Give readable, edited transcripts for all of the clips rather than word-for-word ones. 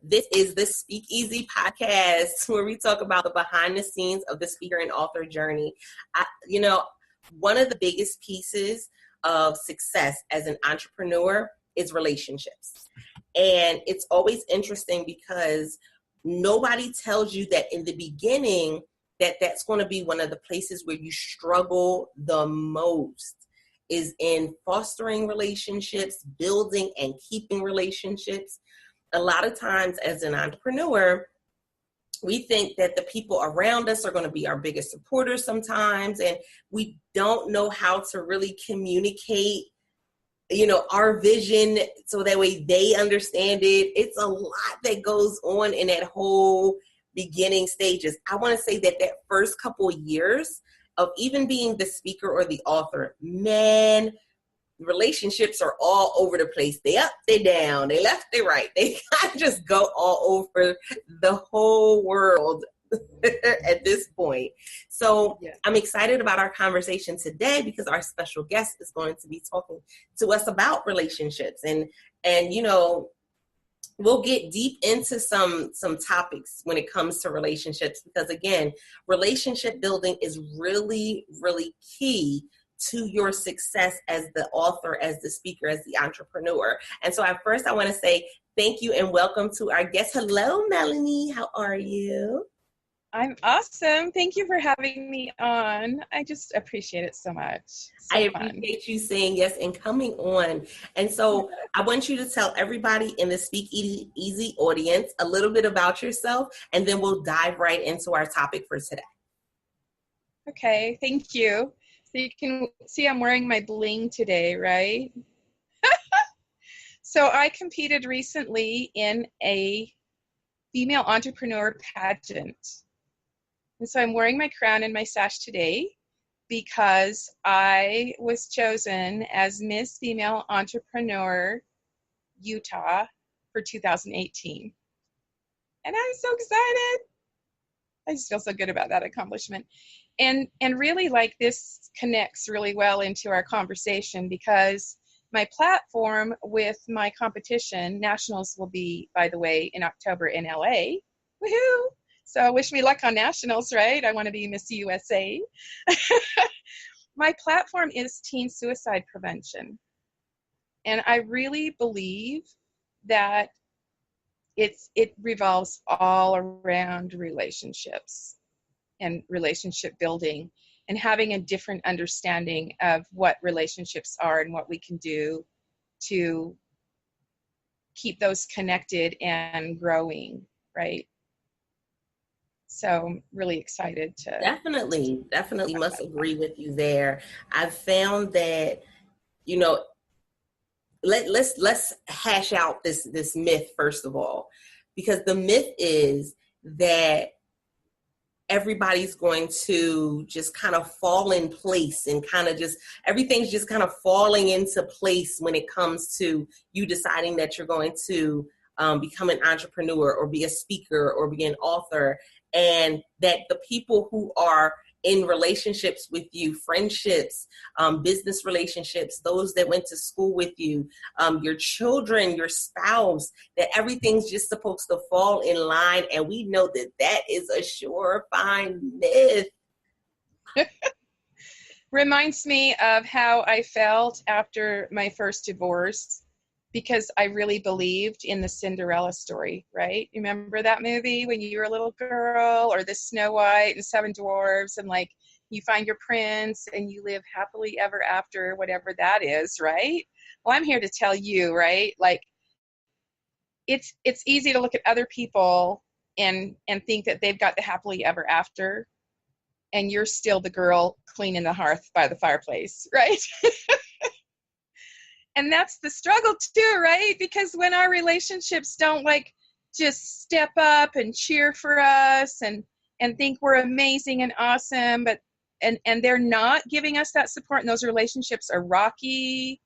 This is the Speak Easy podcast, where we talk about the behind the scenes of the speaker and author journey. One of the biggest pieces of success as an entrepreneur is relationships. And it's always interesting because nobody tells you that in the beginning that that's going to be one of the places where you struggle the most, is in fostering relationships, building and keeping relationships. A lot of times as an entrepreneur, we think that the people around us are going to be our biggest supporters sometimes, and we don't know how to really communicate, our vision so that way they understand it. It's a lot that goes on in that whole beginning stages. I want to say that first couple of years of even being the speaker or the author, man, relationships are all over the place. They up, they down, they left, they right. They kind of just go all over the whole world at this point. So yeah. I'm excited about our conversation today because our special guest is going to be talking to us about relationships. And we'll get deep into some topics when it comes to relationships, because again, relationship building is really, really key to your success as the author, as the speaker, as the entrepreneur. And so at first I want to say thank you and welcome to our guest. Hello, Melanie. How are you? I'm awesome. Thank you for having me on. I just appreciate it so much. I appreciate you saying yes and coming on. And so I want you to tell everybody in the Speak Easy audience a little bit about yourself, and then we'll dive right into our topic for today. Okay, thank you. So you can see I'm wearing my bling today, right? So I competed recently in a female entrepreneur pageant. And so I'm wearing my crown and my sash today because I was chosen as Miss Female Entrepreneur Utah for 2018. And I'm so excited. I just feel so good about that accomplishment. And really, like, this connects really well into our conversation because my platform with my competition, nationals, will be, by the way, in October in LA. Woohoo! So wish me luck on nationals, right? I want to be Miss USA. My platform is teen suicide prevention. And I really believe that it revolves all around relationships and relationship building and having a different understanding of what relationships are and what we can do to keep those connected and growing, right? So I'm really excited to. Definitely must agree with you there. I've found that, let's hash out this myth first of all, because the myth is that everybody's going to just kind of fall in place and kind of just everything's just kind of falling into place when it comes to you deciding that you're going to become an entrepreneur or be a speaker or be an author, and that the people who are in relationships with you, friendships, business relationships, those that went to school with you, your children, your spouse, that everything's just supposed to fall in line. And we know that that is a surefire myth. Reminds me of how I felt after my first divorce, because I really believed in the Cinderella story, right? Remember that movie when you were a little girl, or the Snow White and Seven Dwarfs, and like you find your prince and you live happily ever after, whatever that is, right? Well, I'm here to tell you, right? Like it's easy to look at other people and think that they've got the happily ever after, and you're still the girl cleaning the hearth by the fireplace, right? And that's the struggle too, right? Because when our relationships don't like just step up and cheer for us and think we're amazing and awesome, but and they're not giving us that support, and those relationships are rocky,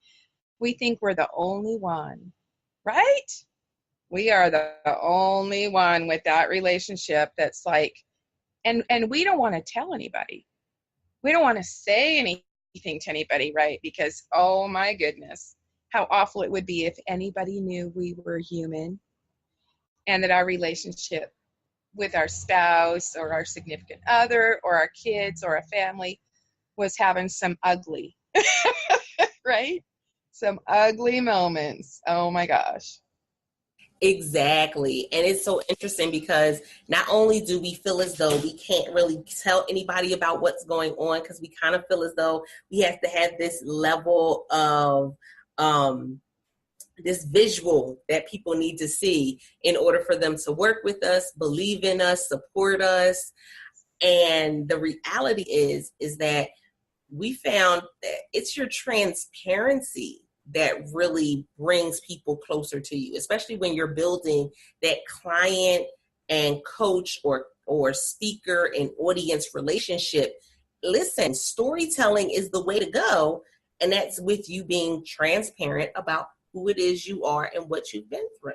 we think we're the only one, right? We are the only one with that relationship that's like, and we don't want to tell anybody. We don't want to say anything to anybody, right? Because, oh my goodness, how awful it would be if anybody knew we were human and that our relationship with our spouse or our significant other or our kids or a family was having some ugly, right? Some ugly moments. Oh my gosh. Exactly. And it's so interesting because not only do we feel as though we can't really tell anybody about what's going on, because we kind of feel as though we have to have this level of this visual that people need to see in order for them to work with us, believe in us, support us. And the reality is that we found that it's your transparency that really brings people closer to you, especially when you're building that client and coach or speaker and audience relationship. Listen, storytelling is the way to go, and that's with you being transparent about who it is you are and what you've been through.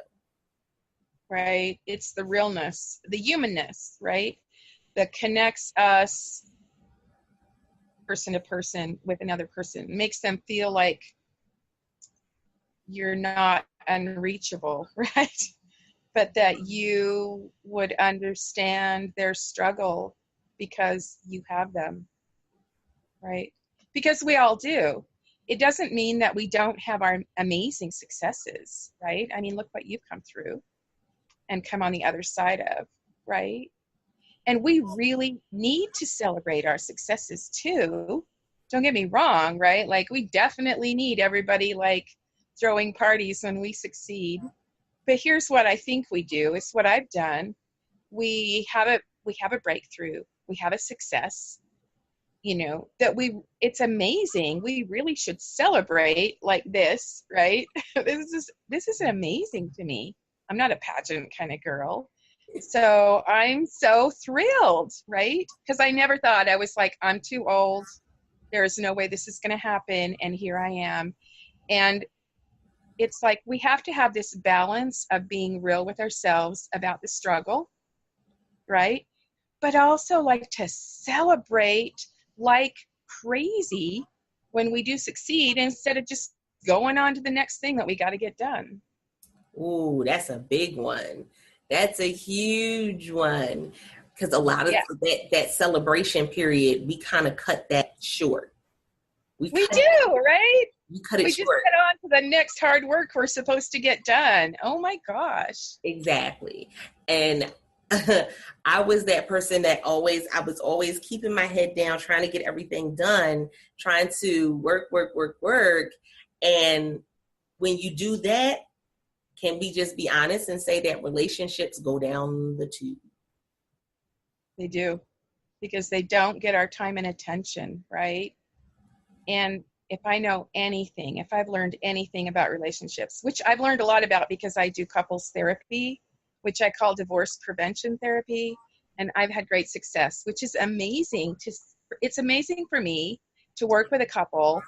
Right? It's the realness, the humanness, right? That connects us person to person with another person, makes them feel like you're not unreachable, right? But that you would understand their struggle because you have them, right? Because we all do. It doesn't mean that we don't have our amazing successes, right? I mean, look what you've come through and come on the other side of, right? And we really need to celebrate our successes too. Don't get me wrong, right? Like, we definitely need everybody like throwing parties when we succeed. But here's what I think we do. It's what I've done. We have a breakthrough. We have a success, that it's amazing. We really should celebrate like this, right? This is amazing to me. I'm not a pageant kind of girl. So I'm so thrilled, right? Because I never thought, I was like, I'm too old. There's no way this is going to happen. And here I am. And it's like we have to have this balance of being real with ourselves about the struggle, right? But also like to celebrate like crazy when we do succeed instead of just going on to the next thing that we got to get done. Ooh, that's a big one. That's a huge one. Because a lot of that celebration period, we kind of cut that short. We do, right? We cut it we short. Just get on to the next hard work we're supposed to get done. Oh my gosh. Exactly. And I was that person that I was always keeping my head down, trying to get everything done, trying to work. And when you do that, can we just be honest and say that relationships go down the tube? They do, because they don't get our time and attention, right? And if I know anything, if I've learned anything about relationships, which I've learned a lot about because I do couples therapy, which I call divorce prevention therapy, and I've had great success, which is amazing. It's amazing for me to work with a couple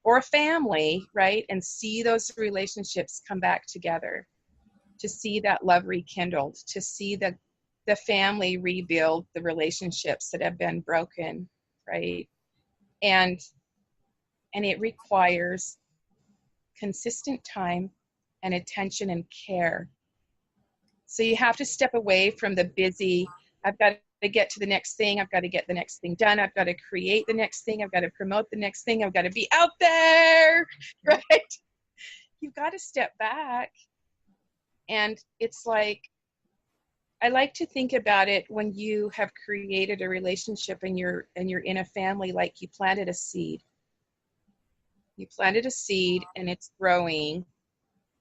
or a family, right, and see those relationships come back together, to see that love rekindled, to see the family rebuild the relationships that have been broken, right? And it requires consistent time and attention and care. So you have to step away from the busy, I've got to get to the next thing, I've got to get the next thing done, I've got to create the next thing, I've got to promote the next thing, I've got to be out there, right? You've got to step back. And it's like, I like to think about it when you have created a relationship and you're in a family, like you planted a seed. You planted a seed and it's growing.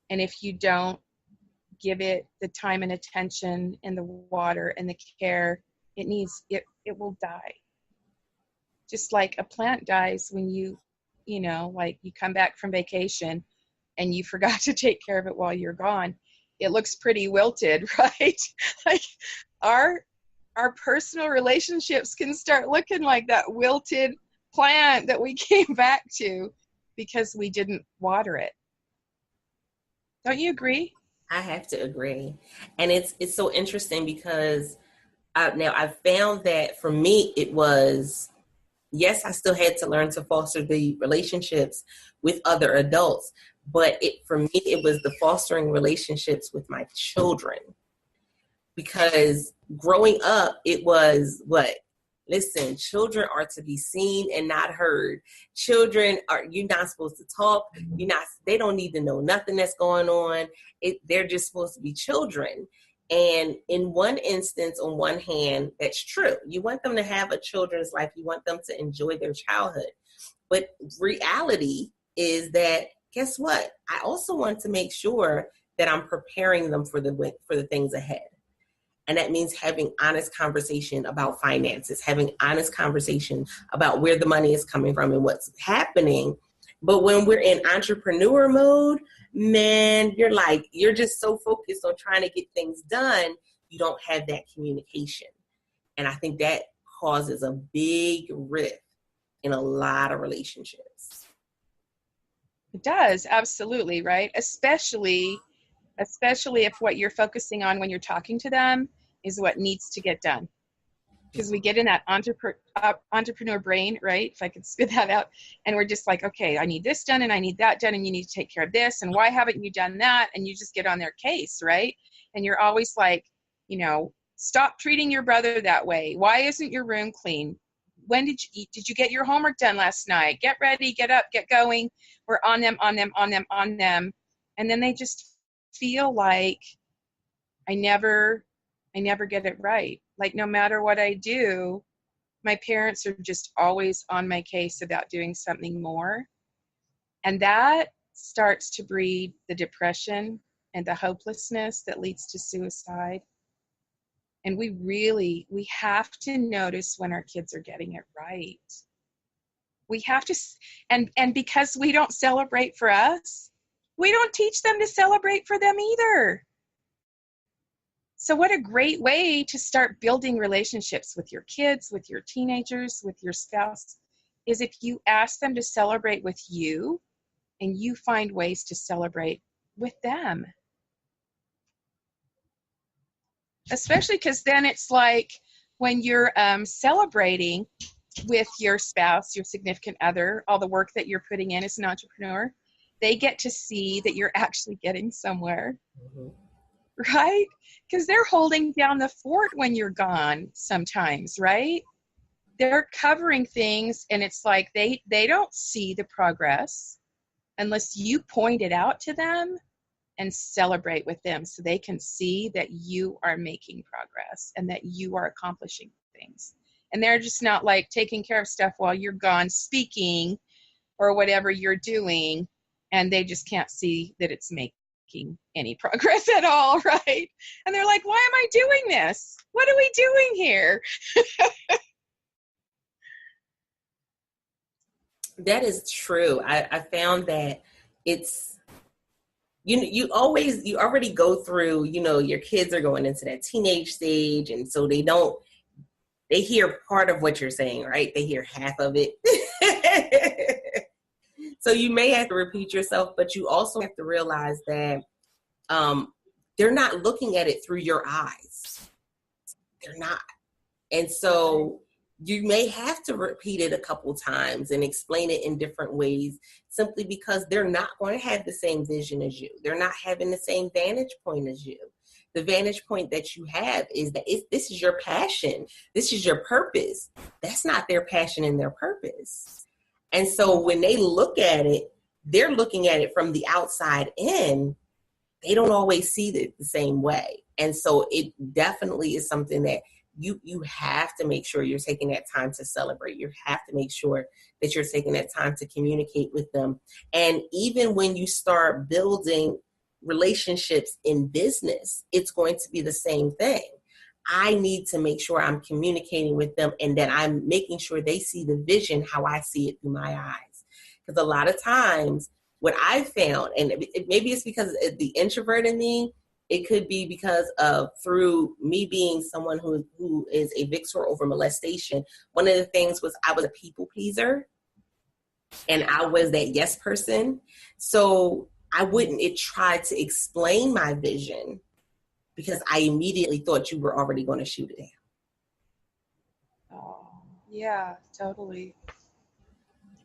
And if you don't give it the time and attention and the water and the care it needs, it will die. Just like a plant dies when like you come back from vacation and you forgot to take care of it while you're gone. It looks pretty wilted, right? Like our personal relationships can start looking like that wilted plant that we came back to because we didn't water it. Don't you agree? I have to agree. And it's so interesting because I've found that for me, it was, yes, I still had to learn to foster the relationships with other adults, but for me, it was the fostering relationships with my children. because growing up, it was what? Listen, children are to be seen and not heard. Children are, you're not supposed to talk. They don't need to know nothing that's going on. They're just supposed to be children. And in one instance, on one hand, that's true. You want them to have a children's life. You want them to enjoy their childhood. But reality is that, guess what? I also want to make sure that I'm preparing them for the things ahead. And that means having honest conversation about finances, having honest conversation about where the money is coming from and what's happening. But when we're in entrepreneur mode, man, you're just so focused on trying to get things done, you don't have that communication. And I think that causes a big rift in a lot of relationships. It does, absolutely, right? Especially if what you're focusing on when you're talking to them is what needs to get done. Because we get in that entrepreneur brain, right? If I could spit that out. And we're just like, okay, I need this done and I need that done and you need to take care of this. And why haven't you done that? And you just get on their case, right? And you're always like, stop treating your brother that way. Why isn't your room clean? When did you eat? Did you get your homework done last night? Get ready, get up, get going. We're on them. And then they just feel like I never get it right. Like no matter what I do, my parents are just always on my case about doing something more. And that starts to breed the depression and the hopelessness that leads to suicide. And we have to notice when our kids are getting it right. We have to, and because we don't celebrate for us, we don't teach them to celebrate for them either. So what a great way to start building relationships with your kids, with your teenagers, with your spouse, is if you ask them to celebrate with you and you find ways to celebrate with them. Especially because then it's like when you're celebrating with your spouse, your significant other, all the work that you're putting in as an entrepreneur, they get to see that you're actually getting somewhere. Mm-hmm. Right? Because they're holding down the fort when you're gone sometimes, right? They're covering things and it's like they don't see the progress unless you point it out to them and celebrate with them so they can see that you are making progress and that you are accomplishing things. And they're just not like taking care of stuff while you're gone speaking or whatever you're doing, and they just can't see that it's making any progress at all, right? And they're like, why am I doing this? What are we doing here? That is true. I found that it's, you already go through, your kids are going into that teenage stage, and so they hear part of what you're saying, right? They hear half of it. So you may have to repeat yourself, but you also have to realize that they're not looking at it through your eyes. They're not. And so you may have to repeat it a couple times and explain it in different ways, simply because they're not going to have the same vision as you. They're not having the same vantage point as you. The vantage point that you have is that this is your passion. This is your purpose. That's not their passion and their purpose. And so when they look at it, they're looking at it from the outside in. They don't always see it the same way. And so it definitely is something that you have to make sure you're taking that time to celebrate. You have to make sure that you're taking that time to communicate with them. And even when you start building relationships in business, it's going to be the same thing. I need to make sure I'm communicating with them and that I'm making sure they see the vision how I see it through my eyes. Because a lot of times what I found, and maybe it's because of the introvert in me, it could be because of through me being someone who is a victor over molestation. One of the things was I was a people pleaser and I was that yes person. So I wouldn't try to explain my vision because I immediately thought you were already going to shoot it down. Oh, yeah, totally.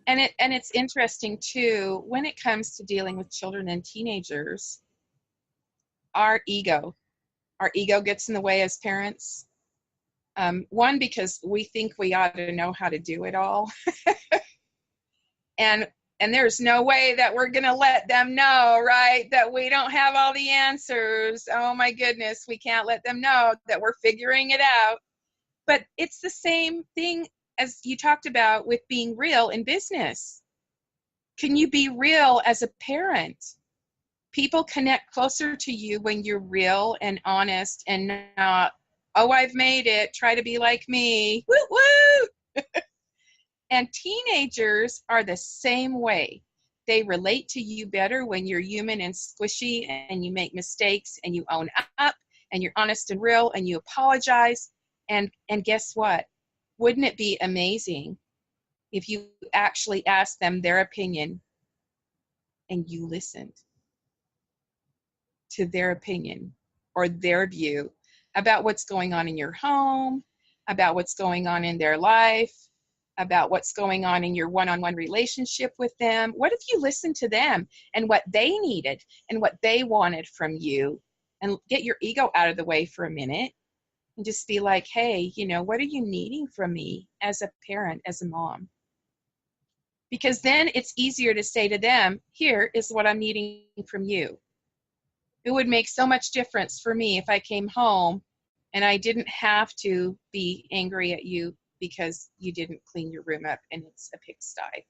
And it's interesting too, when it comes to dealing with children and teenagers, our ego our ego gets in the way as parents. One, because we think we ought to know how to do it all. and there's no way that we're going to let them know, right, that we don't have all the answers. Oh my goodness, we can't let them know that we're figuring it out. But it's the same thing as you talked about with being real in business. Can you be real as a parent? People connect closer to you when you're real and honest and not, oh, I've made it, try to be like me. Woo woo! And teenagers are the same way. They relate to you better when you're human and squishy and you make mistakes and you own up and you're honest and real and you apologize. And guess what? Wouldn't it be amazing if you actually asked them their opinion and you listened to their opinion or their view about what's going on in your home, about what's going on in their life, about what's going on in your one-on-one relationship with them? What if you listened to them and what they needed and what they wanted from you, and get your ego out of the way for a minute and just be like, hey, what are you needing from me as a parent, as a mom? Because then it's easier to say to them, here is what I'm needing from you. It would make so much difference for me if I came home and I didn't have to be angry at you because you didn't clean your room up and it's a pigsty.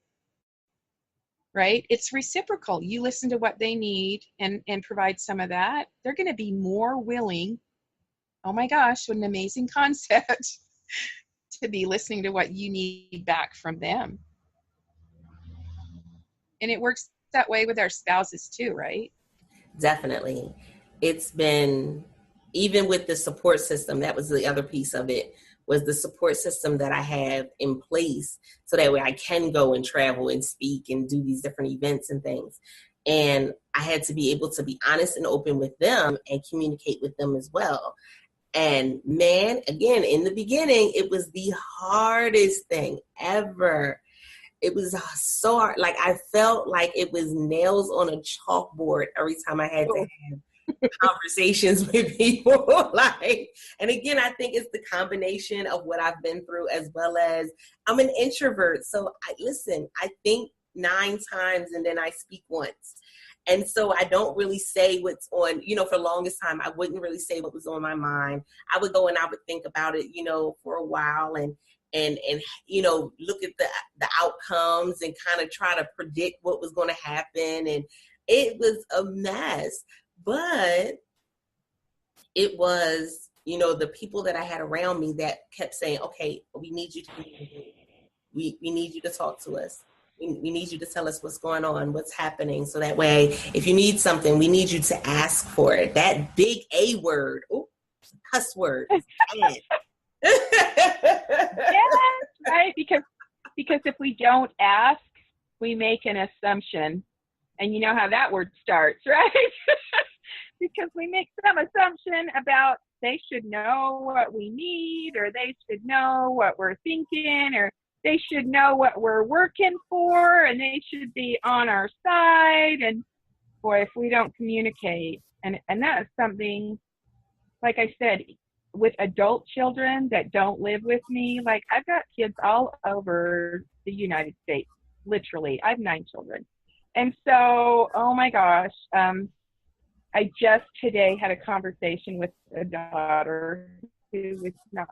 Right? It's reciprocal. You listen to what they need and provide some of that. They're going to be more willing. Oh my gosh, what an amazing concept to be listening to what you need back from them. And it works that way with our spouses too, right? Definitely. It's been, even with the support system, that was the other piece of it, was the support system that I have in place so that way I can go and travel and speak and do these different events and things. And I had to be able to be honest and open with them and communicate with them as well. And man, again, in the beginning, it was the hardest thing ever. It was so hard. Like, I felt like it was nails on a chalkboard every time I had to have conversations with people. And again, I think it's the combination of what I've been through, as well as I'm an introvert. So I think 9 times and then I speak once. And so I don't really say what's on, for the longest time, I wouldn't really say what was on my mind. I would go and I would think about it, for a while and look at the outcomes and kind of try to predict what was going to happen. And it was a mess, but it was, the people that I had around me that kept saying, okay, we need you to communicate. We need you to talk to us. We need you to tell us what's going on, what's happening. So that way, if you need something, we need you to ask for it. That big A word, cuss word. Yes, right? Because if we don't ask, we make an assumption. And you know how that word starts, right? Because we make some assumption about they should know what we need, or they should know what we're thinking, or they should know what we're working for, and they should be on our side. And boy, if we don't communicate, and that is something, like I said, with adult children that don't live with me, like I've got kids all over the United States, literally. I have 9 children. And so, oh my gosh, I just today had a conversation with a daughter who was not,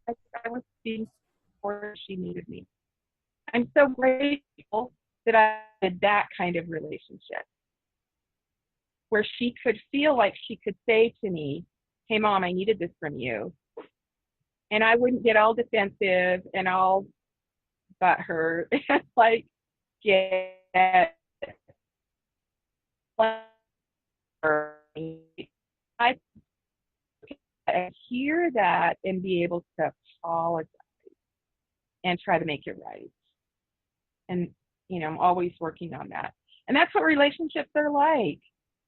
I was being before she needed me. I'm so grateful that I had that kind of relationship where she could feel like she could say to me, hey mom, I needed this from you. And I wouldn't get all defensive and all butthurt and like get I hear that and be able to apologize and try to make it right. And, I'm always working on that. And that's what relationships are like.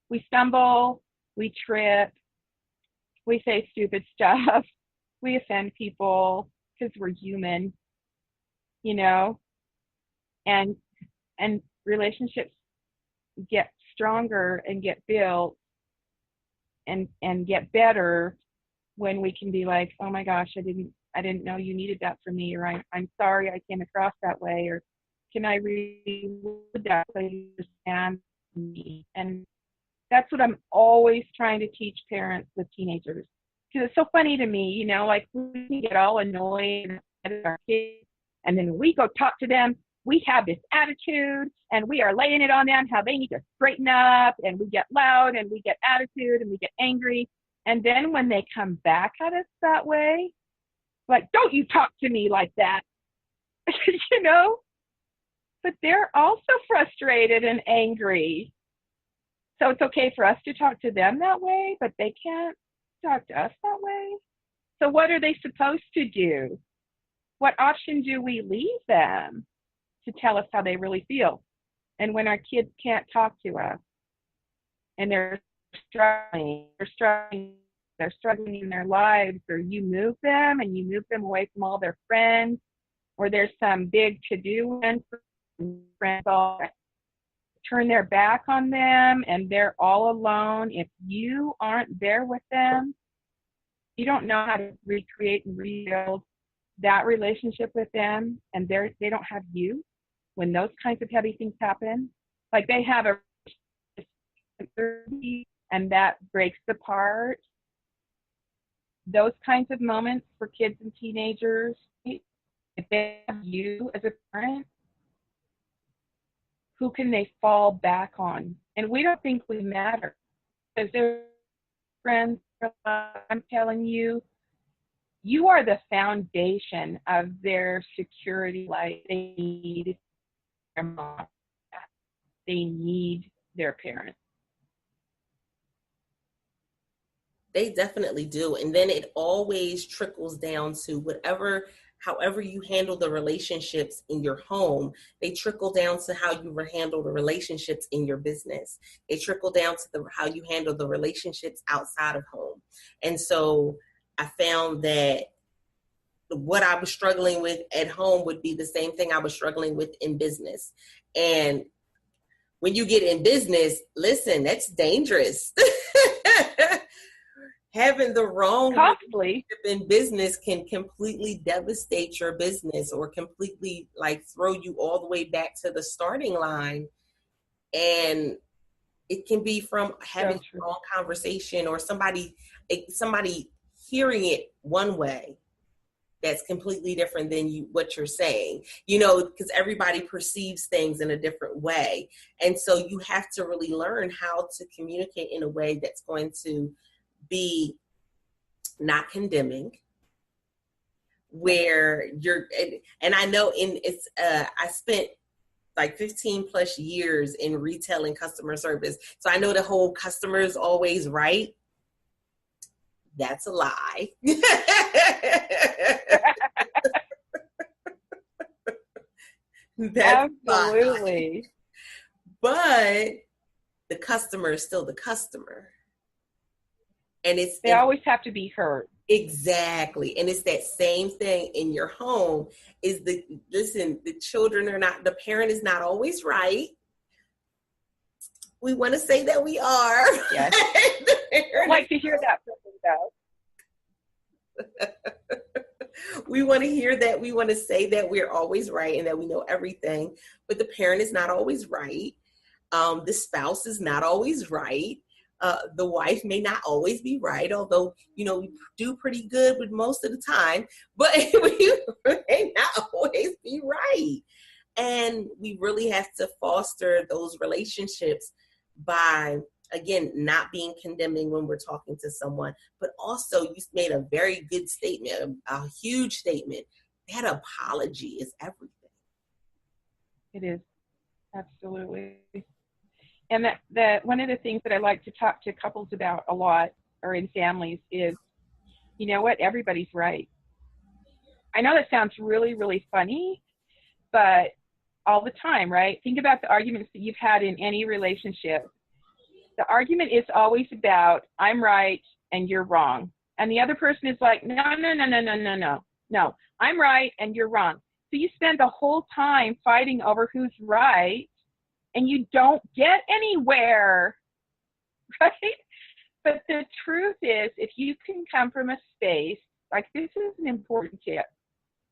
We stumble, we trip, we say stupid stuff, we offend people because we're human, and relationships get stronger and get built and get better when we can be like, oh my gosh, I didn't know you needed that from me, or I'm sorry I came across that way, or can I reword that so you understand me? And that's what I'm always trying to teach parents with teenagers. Because it's so funny to me, you know, like we can get all annoyed at our kids, and then we go talk to them. We have this attitude, and we are laying it on them how they need to straighten up, and we get loud, and we get attitude, and we get angry. And then when they come back at us that way, like, don't you talk to me like that, you know? But they're also frustrated and angry. So it's okay for us to talk to them that way, but they can't talk to us that way. So what are they supposed to do? What option do we leave them to tell us how they really feel? And when our kids can't talk to us and they're struggling in their lives, or you move them and you move them away from all their friends, or there's some big to-do and friends all turn their back on them and they're all alone. If you aren't there with them, you don't know how to recreate and rebuild that relationship with them, and they don't have you when those kinds of heavy things happen. Like they have a and that breaks apart. Those kinds of moments for kids and teenagers, if they have you as a parent, who can they fall back on? And we don't think we matter. Because they're friends, I'm telling you, you are the foundation of their security life. They need their mom. They need their parents. They definitely do. And then it always trickles down to however you handle the relationships in your home, they trickle down to how you handle the relationships in your business. They trickle down to how you handle the relationships outside of home. And so I found that what I was struggling with at home would be the same thing I was struggling with in business. And when you get in business, listen, that's dangerous. Having the wrong costly in business can completely devastate your business, or completely like throw you all the way back to the starting line. And it can be from having a wrong conversation, or somebody hearing it one way that's completely different than what you're saying, you know, because everybody perceives things in a different way. And so you have to really learn how to communicate in a way that's going to be not condemning, where and I know I spent like 15 plus years in retail and customer service. So I know the whole customer is always right. That's a lie. That's absolutely. But the customer is still the customer. And they always have to be heard. Exactly. And it's that same thing in your home. The parent is not always right. We want to say that we are. Yes. I like to hear that from them. We want to hear that. We want to say that we're always right and that we know everything. But the parent is not always right. The spouse is not always right. The wife may not always be right, although, you know, we do pretty good with most of the time, but we may not always be right. And we really have to foster those relationships by, again, not being condemning when we're talking to someone, but also you made a very good statement, a huge statement. That apology is everything. It is. Absolutely. And that one of the things that I like to talk to couples about a lot, or in families, is, you know what, everybody's right. I know that sounds really, really funny, but all the time, right? Think about the arguments that you've had in any relationship. The argument is always about, I'm right and you're wrong. And the other person is like, no, I'm right and you're wrong. So you spend the whole time fighting over who's right, and you don't get anywhere, right? But the truth is, if you can come from a space, like this is an important tip.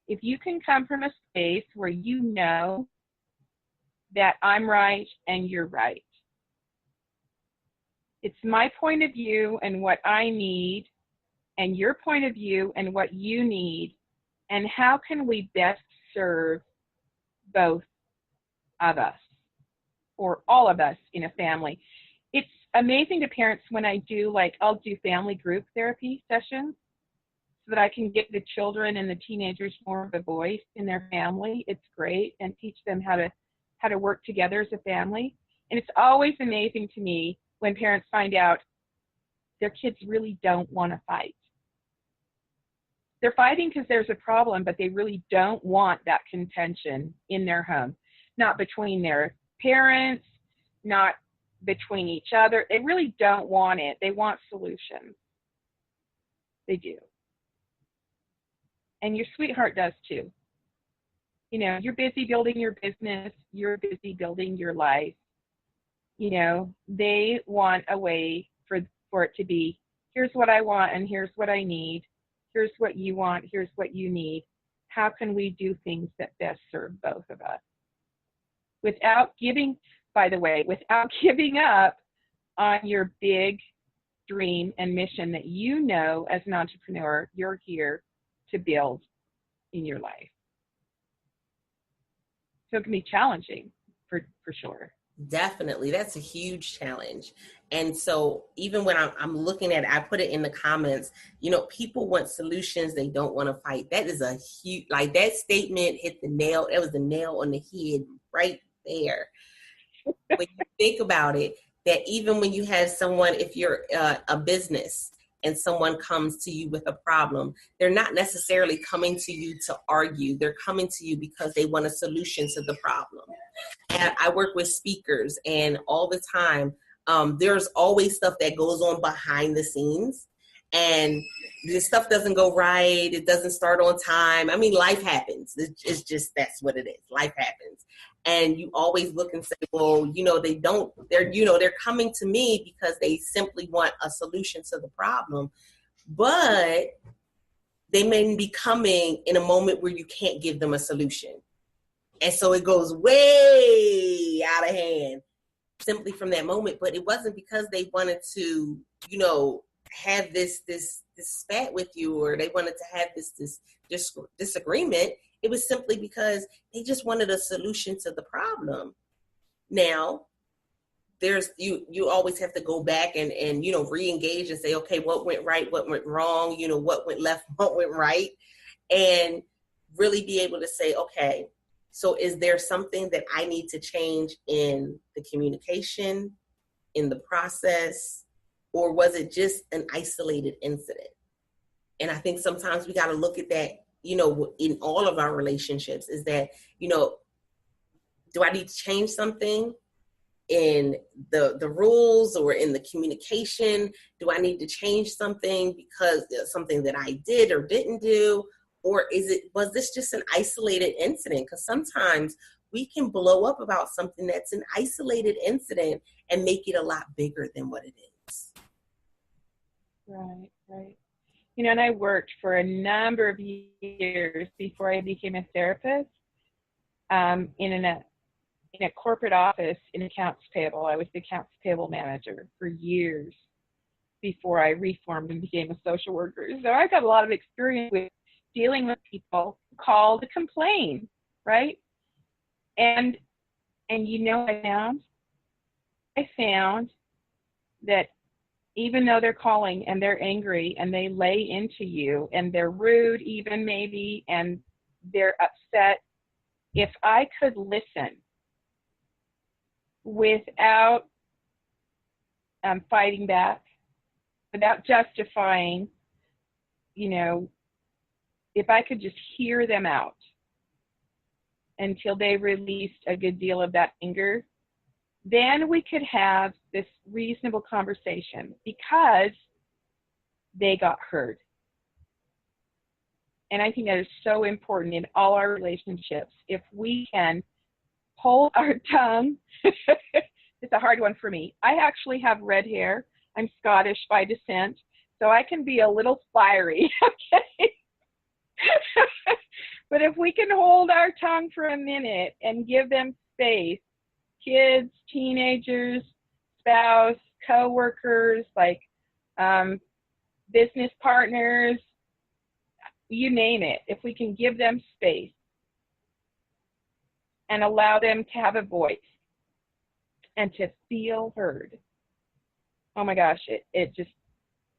If you can come from a space where you know that I'm right and you're right. It's my point of view and what I need, and your point of view and what you need, and how can we best serve both of us or all of us in a family. It's amazing to parents when I do, like, I'll do family group therapy sessions so that I can give the children and the teenagers more of a voice in their family. It's great, and teach them how to work together as a family. And it's always amazing to me when parents find out their kids really don't want to fight. They're fighting because there's a problem, but they really don't want that contention in their home, not between their parents, not between each other. They really don't want it. They want solutions. They do. And your sweetheart does too. You know, you're busy building your business. You're busy building your life. You know, they want a way for it to be, here's what I want and here's what I need. Here's what you want. Here's what you need. How can we do things that best serve both of us? Without giving, by the way, without giving up on your big dream and mission that you know as an entrepreneur you're here to build in your life. So it can be challenging for sure. Definitely. That's a huge challenge. And so even when I'm looking at it, I put it in the comments, you know, people want solutions. They don't want to fight. That is a huge, like that statement hit the nail. It was the nail on the head right there. When you think about it, that even when you have someone, if you're a business and someone comes to you with a problem, they're not necessarily coming to you to argue. They're coming to you because they want a solution to the problem. And I work with speakers, and all the time, there's always stuff that goes on behind the scenes, and this stuff doesn't go right. It doesn't start on time. I mean, life happens. It's just, that's what it is. Life happens. And you always look and say, well, you know, they're coming to me because they simply want a solution to the problem, but they may be coming in a moment where you can't give them a solution. And so it goes way out of hand simply from that moment. But it wasn't because they wanted to, you know, have this spat with you, or they wanted to have this disagreement. It was simply because they just wanted a solution to the problem. Now, there's you always have to go back and you know, re-engage and say, okay, what went right, what went wrong, you know, what went left, what went right, and really be able to say, okay, so is there something that I need to change in the communication, in the process, or was it just an isolated incident? And I think sometimes we got to look at that, you know, in all of our relationships, is that, you know, do I need to change something in the rules or in the communication? Do I need to change something because something that I did or didn't do? Or was this just an isolated incident? Because sometimes we can blow up about something that's an isolated incident and make it a lot bigger than what it is. Right, right. You know, and I worked for a number of years before I became a therapist in a corporate office in accounts payable. I was the accounts payable manager for years before I reformed and became a social worker. So I got a lot of experience with dealing with people who call to complain, right? And you know what I found that even though they're calling and they're angry and they lay into you and they're rude even maybe and they're upset, if I could listen without fighting back, without justifying, you know, if I could just hear them out until they released a good deal of that anger, then we could have this reasonable conversation because they got heard. And I think that is so important in all our relationships. If we can hold our tongue, it's a hard one for me. I actually have red hair. I'm Scottish by descent, so I can be a little fiery, okay? But if we can hold our tongue for a minute and give them space, kids, teenagers, spouse, co-workers, like business partners, you name it, if we can give them space and allow them to have a voice and to feel heard, oh my gosh, it just,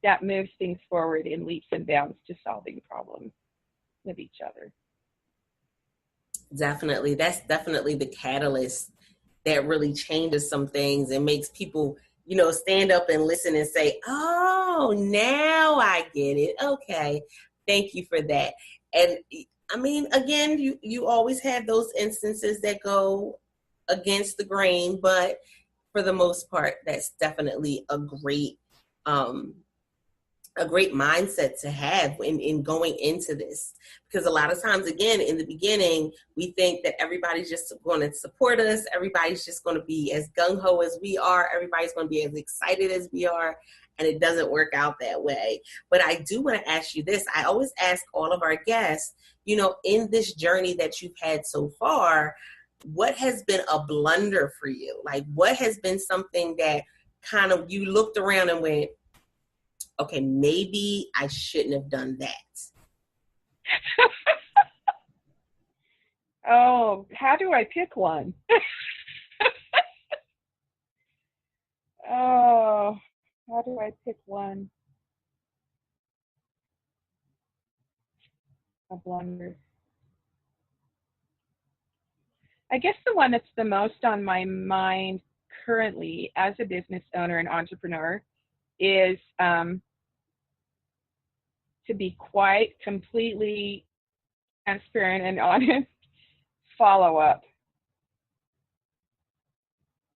that moves things forward in leaps and bounds to solving problems with each other. Definitely. That's definitely the catalyst that really changes some things and makes people, stand up and listen and say, oh, now I get it. Okay. Thank you for that. And I mean, again, you always have those instances that go against the grain, but for the most part, that's definitely a great mindset to have in going into this, because a lot of times, again, in the beginning, we think that everybody's just going to support us. Everybody's just going to be as gung-ho as we are. Everybody's going to be as excited as we are. And it doesn't work out that way. But I do want to ask you this. I always ask all of our guests, in this journey that you've had so far, what has been a blunder for you? Like, what has been something that kind of you looked around and went, okay, maybe I shouldn't have done that? Oh, how do I pick one? Oh, how do I pick one? A blunder. I guess the one that's the most on my mind currently as a business owner and entrepreneur is to be quite completely transparent and honest, follow up.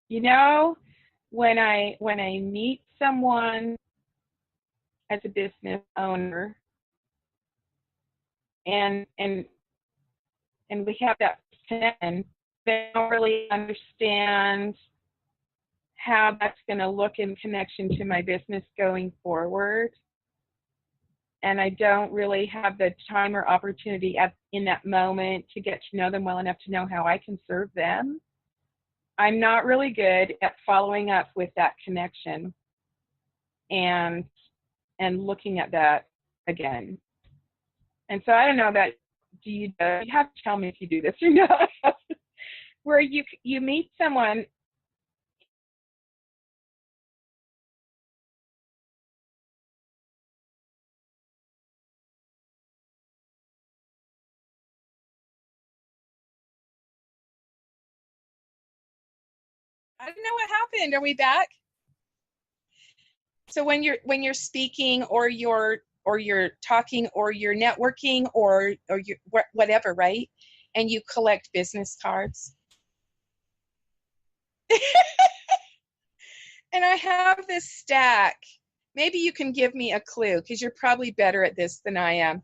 When I meet someone as a business owner and we have that connection, they don't really understand how that's going to look in connection to my business going forward. And I don't really have the time or opportunity in that moment to get to know them well enough to know how I can serve them. I'm not really good at following up with that connection and looking at that again. And so I don't know that, you have to tell me if you do this or not, where you meet someone I don't know what happened. Are we back? So when you're speaking or you're talking or you're networking or you whatever, right? And you collect business cards. And I have this stack. Maybe you can give me a clue because you're probably better at this than I am.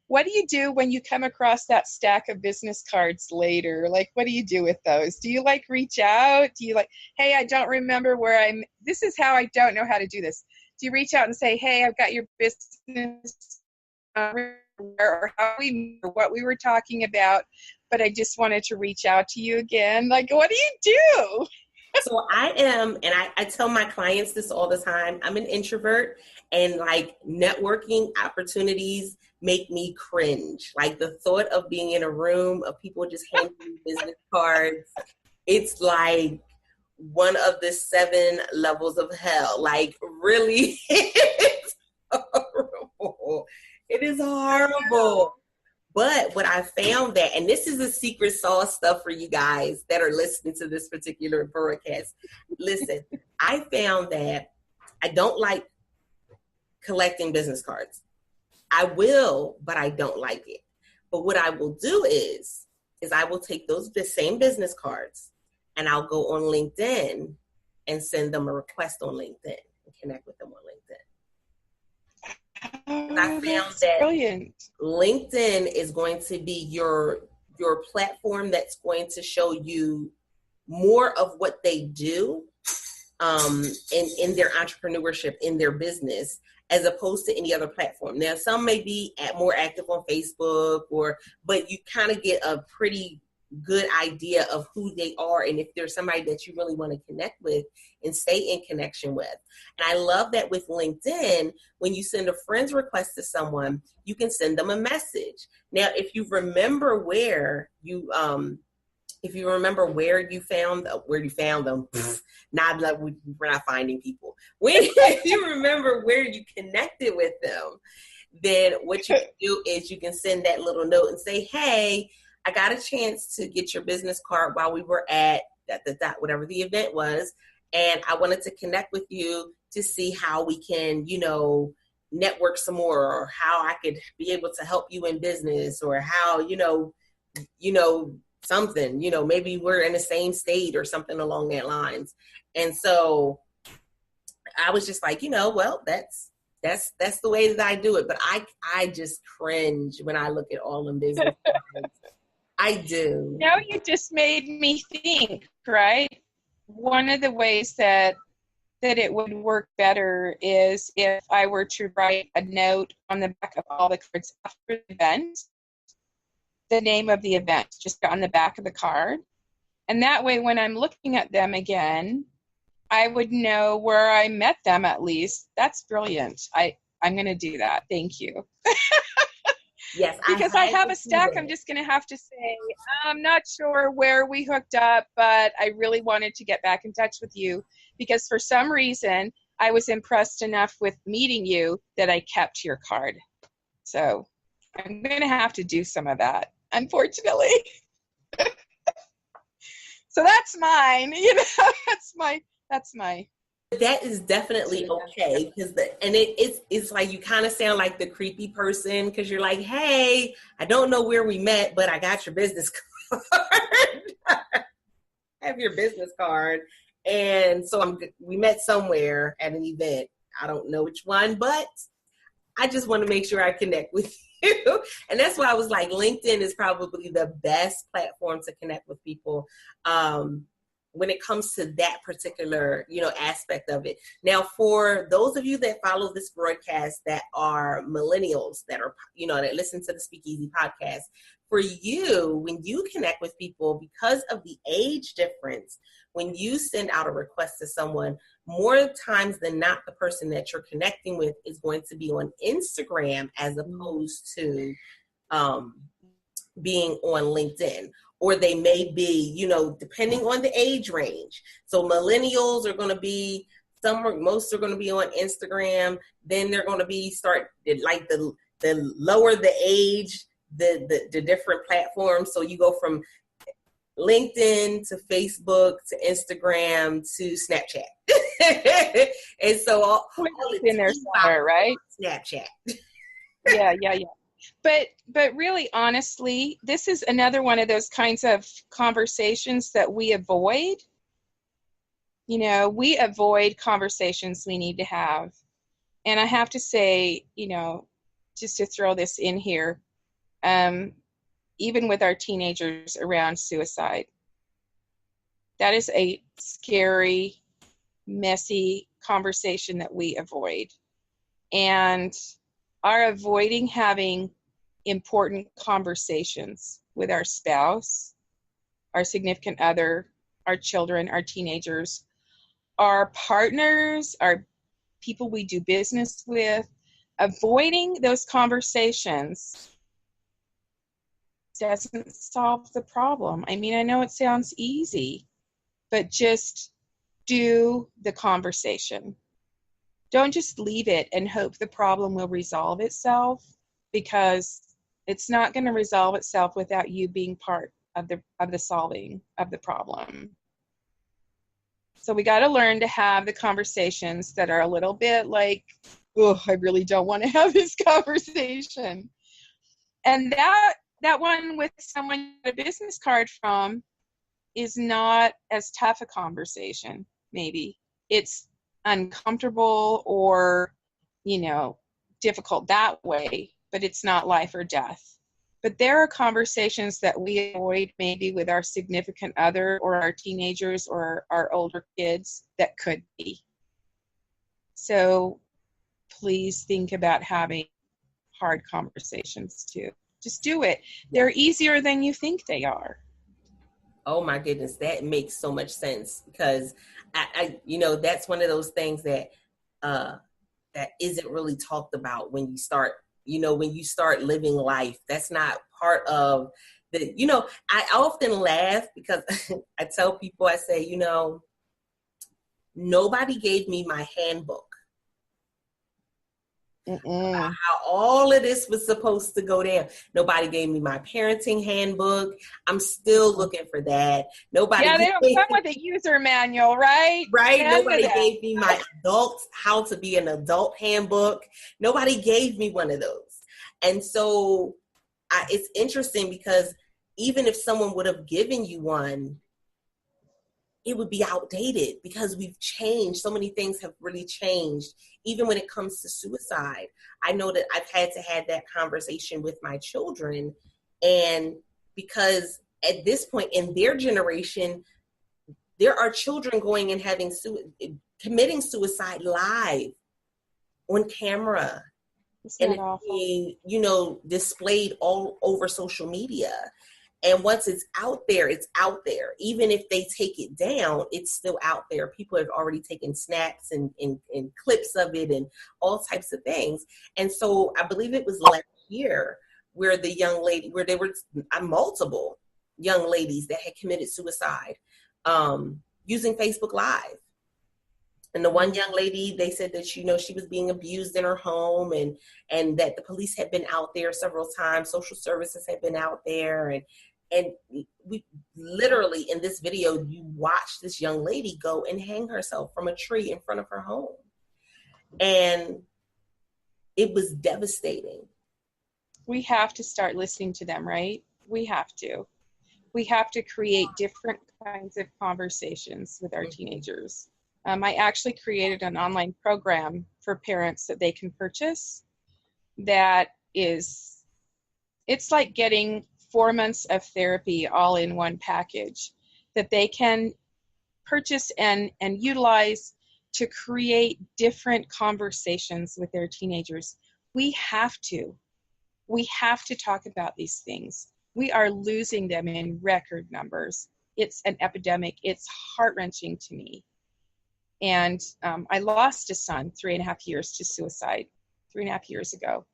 What do you do when you come across that stack of business cards later? Like, what do you do with those? Do you reach out? Do you hey, I don't remember this is how I don't know how to do this. Do you reach out and say, hey, I've got your business or what we were talking about, but I just wanted to reach out to you again? Like, what do you do? So I am, and I tell my clients this all the time, I'm an introvert, and networking opportunities make me cringe. Like the thought of being in a room of people just handing me business cards, it's like one of the 7 levels of hell. Like, really, it's horrible. It is horrible. But what I found that, and this is the secret sauce stuff for you guys that are listening to this particular broadcast. Listen, I found that I don't like collecting business cards. I will, but I don't like it. But what I will do is I will take the same business cards and I'll go on LinkedIn and send them a request on LinkedIn and connect with them on LinkedIn. Oh, I found that brilliant. LinkedIn is going to be your platform that's going to show you more of what they do in their entrepreneurship, in their business, as opposed to any other platform. Now, some may be more active on Facebook, but you kind of get a pretty good idea of who they are and if there's somebody that you really want to connect with and stay in connection with. And I love that with LinkedIn, when you send a friend's request to someone, you can send them a message. Now, if you remember where you found them, not like we're not finding people. If you remember where you connected with them, then what you can do is you can send that little note and say, hey, I got a chance to get your business card while we were at whatever the event was. And I wanted to connect with you to see how we can, network some more, or how I could be able to help you in business, or how, something, maybe we're in the same state or something along that lines. And so I was just like, well, that's the way that I do it. But I just cringe when I look at all them business cards. I do. Now you just made me think, right? One of the ways that it would work better is if I were to write a note on the back of all the cards after the event, the name of the event, just on the back of the card. And that way, when I'm looking at them again, I would know where I met them at least. That's brilliant. I'm going to do that. Thank you. Yes, because I have a stack. I'm just going to have to say, I'm not sure where we hooked up, but I really wanted to get back in touch with you because for some reason I was impressed enough with meeting you that I kept your card. So I'm going to have to do some of that, unfortunately. So that's mine. That's my. That is definitely okay, because it's like you kind of sound like the creepy person, because you're like, hey, I don't know where we met, but I got your business card. I have your business card, and so we met somewhere at an event. I don't know which one, but I just want to make sure I connect with you. And that's why I was like, LinkedIn is probably the best platform to connect with people. When it comes to that particular, aspect of it. Now, for those of you that follow this broadcast that are millennials, that are, that listen to the Speakeasy podcast, for you, when you connect with people, because of the age difference, when you send out a request to someone, more times than not, the person that you're connecting with is going to be on Instagram as opposed to being on LinkedIn. Or they may be, depending on the age range. So millennials are going to be, most are going to be on Instagram. Then they're going to be like the lower the age, the different platforms. So you go from LinkedIn to Facebook to Instagram to Snapchat. And so all in there somewhere, right? Snapchat. Yeah. But really, honestly, this is another one of those kinds of conversations that we avoid. We avoid conversations we need to have. And I have to say, just to throw this in here, even with our teenagers around suicide, that is a scary, messy conversation that we avoid. And are avoiding having important conversations with our spouse, our significant other, our children, our teenagers, our partners, our people we do business with. Avoiding those conversations doesn't solve the problem. I mean, I know it sounds easy, but just do the conversation. Don't just leave it and hope the problem will resolve itself, because it's not going to resolve itself without you being part of the solving of the problem. So we got to learn to have the conversations that are a little bit like, oh, I really don't want to have this conversation. And that one with someone you get a business card from is not as tough a conversation, maybe. It's uncomfortable or, difficult that way, but it's not life or death. But there are conversations that we avoid maybe with our significant other or our teenagers or our older kids that could be. So please think about having hard conversations too. Just do it. They're easier than you think they are. Oh my goodness, that makes so much sense, because I that's one of those things that that isn't really talked about when you start, when you start living life. That's not part of the, I often laugh because I tell people, I say, nobody gave me my handbook. How all of this was supposed to go down. Nobody gave me my parenting handbook. I'm still looking for that. Nobody they don't come with a user manual, right? Right? Nobody gave me my how to be an adult handbook. Nobody gave me one of those. And so it's interesting because even if someone would have given you one, it would be outdated because we've changed. So many things have really changed. Even when it comes to suicide, I know that I've had to have that conversation with my children. And because at this point in their generation, there are children going and committing suicide live on camera. And it's being, displayed all over social media. And once it's out there, it's out there. Even if they take it down, it's still out there. People have already taken snaps and clips of it and all types of things. And so I believe it was last year where there were multiple young ladies that had committed suicide using Facebook Live. And the one young lady, they said that, she was being abused in her home and that the police had been out there several times. Social services had been out there. And we literally, in this video, you watch this young lady go and hang herself from a tree in front of her home. And it was devastating. We have to start listening to them, right? We have to. We have to create different kinds of conversations with our teenagers. I actually created an online program for parents that they can purchase. It's like getting 4 months of therapy all in one package that they can purchase and utilize to create different conversations with their teenagers. We have to talk about these things. We are losing them in record numbers. It's an epidemic. It's heart-wrenching to me. And I lost a son 3.5 years to suicide 3.5 years ago.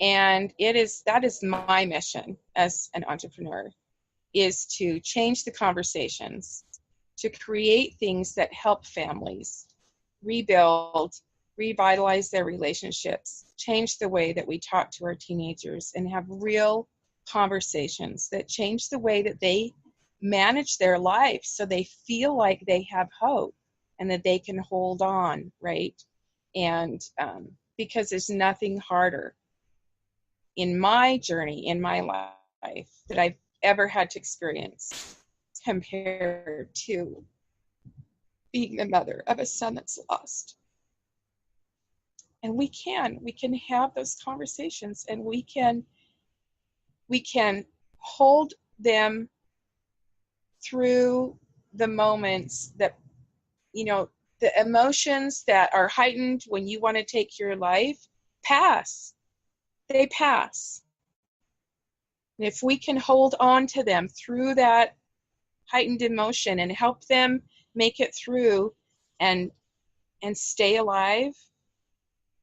And that is my mission as an entrepreneur, is to change the conversations, to create things that help families rebuild, revitalize their relationships, change the way that we talk to our teenagers, and have real conversations that change the way that they manage their life so they feel like they have hope and that they can hold on, right? And because there's nothing harder in my journey, in my life, that I've ever had to experience compared to being the mother of a son that's lost. And we can have those conversations, and we can hold them through the moments that, the emotions that are heightened when you want to take your life pass. They pass. And if we can hold on to them through that heightened emotion and help them make it through and stay alive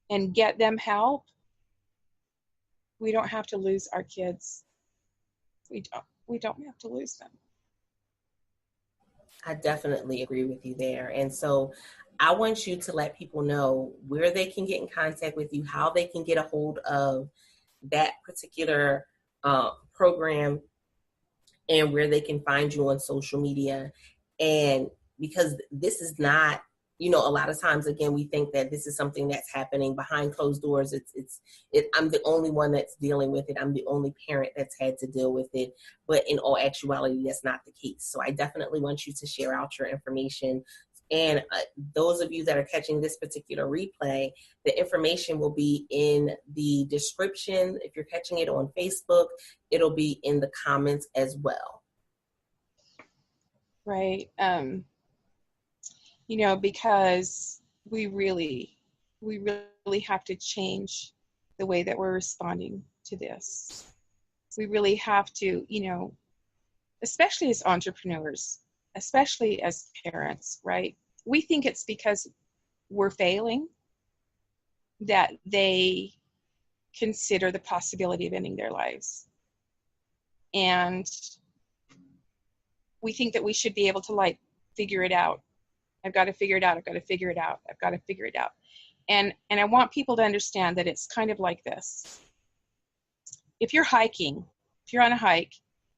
and get them help, we don't have to lose our kids. We don't have to lose them. I definitely agree with you there. And so I want you to let people know where they can get in contact with you, how they can get a hold of that particular program, and where they can find you on social media. And because this is not, a lot of times, again, we think that this is something that's happening behind closed doors. I'm the only one that's dealing with it. I'm the only parent that's had to deal with it. But in all actuality, that's not the case. So I definitely want you to share out your information And those of you that are catching this particular replay, the information will be in the description. If you're catching it on Facebook, it'll be in the comments as well. Right. Because we really have to change the way that we're responding to this. We really have to, especially as entrepreneurs, especially as parents, right? We think it's because we're failing that they consider the possibility of ending their lives. And we think that we should be able to figure it out. I've got to figure it out. I've got to figure it out. I've got to figure it out. And I want people to understand that it's kind of like this. If you're on a hike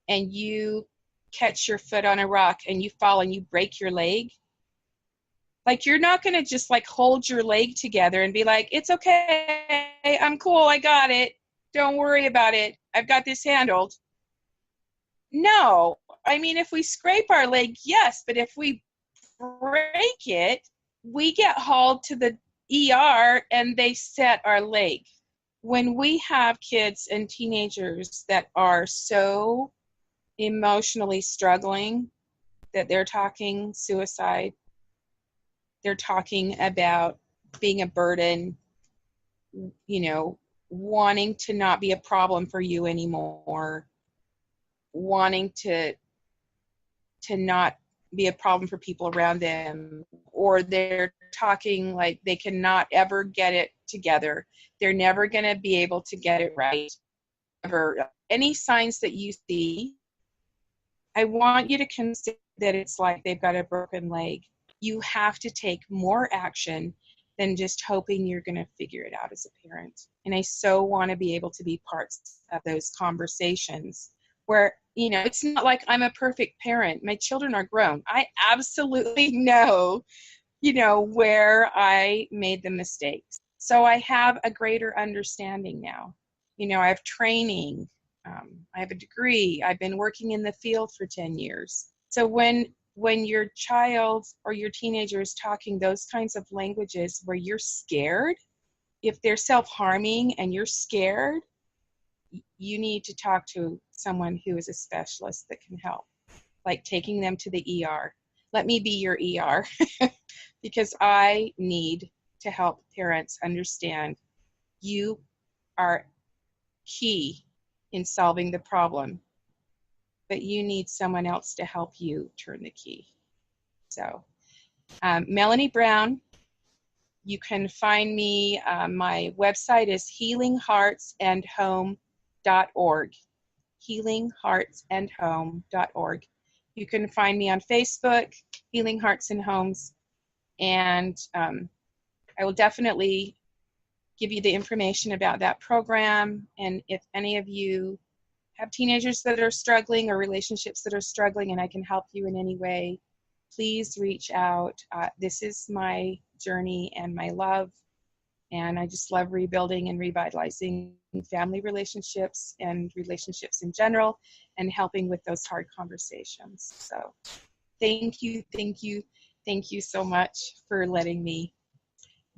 and you catch your foot on a rock and you fall and you break your leg, you're not going to just hold your leg together and be like, it's okay, I'm cool, I got it, don't worry about it, I've got this handled. No, I mean, if we scrape our leg, yes, but if we break it, we get hauled to the ER and they set our leg. When we have kids and teenagers that are so emotionally struggling that they're talking suicide, they're talking about being a burden, wanting to not be a problem for you anymore, wanting to not be a problem for people around them, or they're talking like they cannot ever get it together. They're never going to be able to get it right. Any signs that you see, I want you to consider that it's like they've got a broken leg. You have to take more action than just hoping you're going to figure it out as a parent. And I so want to be able to be parts of those conversations where, it's not like I'm a perfect parent. My children are grown. I absolutely know, where I made the mistakes. So I have a greater understanding now. I have training. I have a degree. I've been working in the field for 10 years. So when your child or your teenager is talking those kinds of languages where you're scared, if they're self-harming and you're scared, you need to talk to someone who is a specialist that can help, like taking them to the ER. Let me be your ER because I need to help parents understand you are key in solving the problem, but you need someone else to help you turn the key. So, Melanie Brown, you can find me. My website is healingheartsandhome.org. healingheartsandhome.org. You can find me on Facebook, Healing Hearts and Homes, and I will definitely give you the information about that program. And if any of you have teenagers that are struggling or relationships that are struggling and I can help you in any way, please reach out. This is my journey and my love, and I just love rebuilding and revitalizing family relationships and relationships in general and helping with those hard conversations. So thank you so much for letting me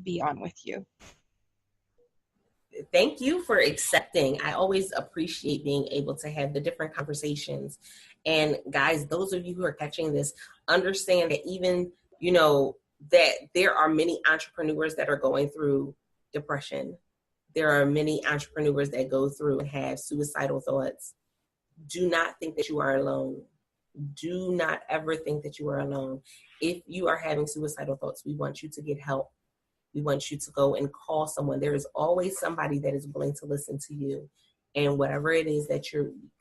be on with you. Thank you for accepting. I always appreciate being able to have the different conversations. And guys, those of you who are catching this, understand that even, that there are many entrepreneurs that are going through depression. There are many entrepreneurs that go through and have suicidal thoughts. Do not think that you are alone. Do not ever think that you are alone. If you are having suicidal thoughts, we want you to get help. We want you to go and call someone. There is always somebody that is willing to listen to you. And whatever it is that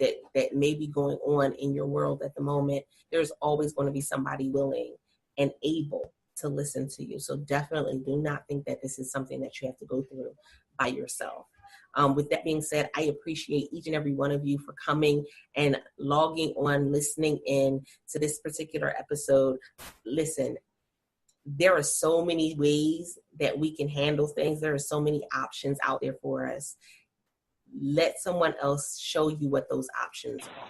that may be going on in your world at the moment, there's always going to be somebody willing and able to listen to you. So definitely do not think that this is something that you have to go through by yourself. With that being said, I appreciate each and every one of you for coming and logging on, listening in to this particular episode. Listen, there are so many ways that we can handle things. There are so many options out there for us. Let someone else show you what those options are.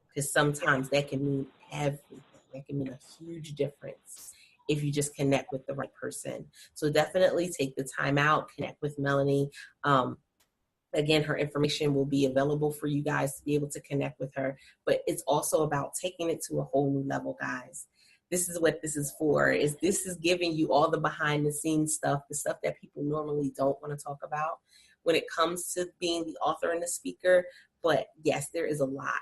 Because sometimes that can mean everything. That can mean a huge difference if you just connect with the right person. So definitely take the time out, connect with Melanie. Again, her information will be available for you guys to be able to connect with her. But it's also about taking it to a whole new level, guys. This is what this is for. This is giving you all the behind the scenes stuff, the stuff that people normally don't want to talk about when it comes to being the author and the speaker. But yes, there is a lot.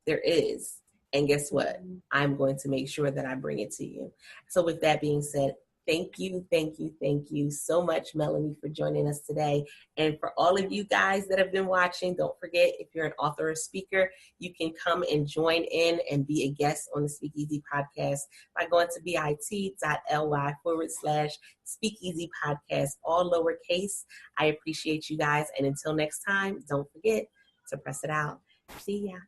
There is. And guess what? I'm going to make sure that I bring it to you. So with that being said, thank you so much, Melanie, for joining us today. And for all of you guys that have been watching, don't forget, if you're an author or speaker, you can come and join in and be a guest on the Speakeasy podcast by going to bit.ly/Speakeasy podcast, all lowercase. I appreciate you guys. And until next time, don't forget to press it out. See ya.